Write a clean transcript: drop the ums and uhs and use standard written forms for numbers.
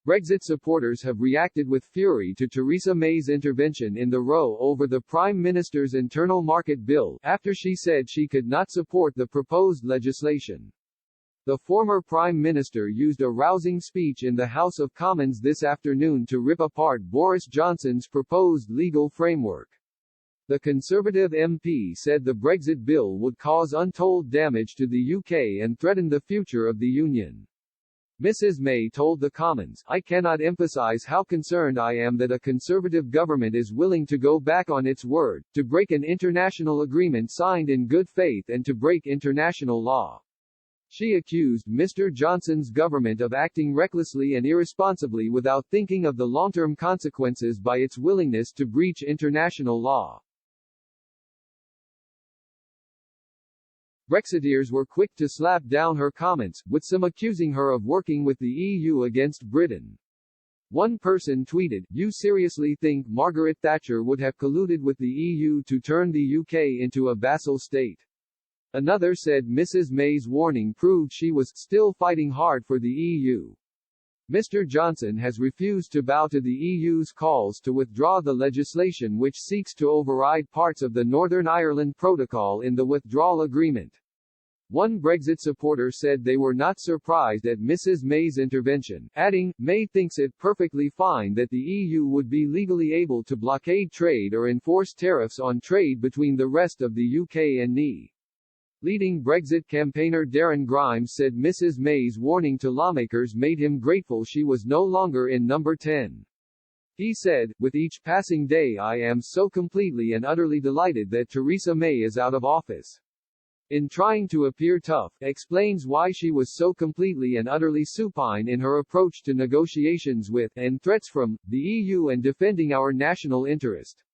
Brexit supporters have reacted with fury to Theresa May's intervention in the row over the Prime Minister's internal market bill, after she said she could not support the proposed legislation. The former Prime Minister used a rousing speech in the House of Commons this afternoon to rip apart Boris Johnson's proposed legal framework. The Conservative MP said the Brexit bill would cause untold damage to the UK and threaten the future of the Union. Mrs May told the Commons, "I cannot emphasize how concerned I am that a Conservative government is willing to go back on its word, to break an international agreement signed in good faith and to break international law." She accused Mr Johnson's government of acting recklessly and irresponsibly without thinking of the long-term consequences by its willingness to breach international law. Brexiteers were quick to slap down her comments, with some accusing her of working with the EU against Britain. One person tweeted, "You seriously think Margaret Thatcher would have colluded with the EU to turn the UK into a vassal state?" Another said Mrs May's warning proved she was still fighting hard for the EU. Mr Johnson has refused to bow to the EU's calls to withdraw the legislation which seeks to override parts of the Northern Ireland Protocol in the withdrawal agreement. One Brexit supporter said they were not surprised at Mrs May's intervention, adding, "May thinks it perfectly fine that the EU would be legally able to blockade trade or enforce tariffs on trade between the rest of the UK and NE." Leading Brexit campaigner Darren Grimes said Mrs May's warning to lawmakers made him grateful she was no longer in number 10. He said, "With each passing day I am so completely and utterly delighted that Theresa May is out of office." In trying to appear tough, explains why she was so completely and utterly supine in her approach to negotiations with, and threats from, the EU and defending our national interest.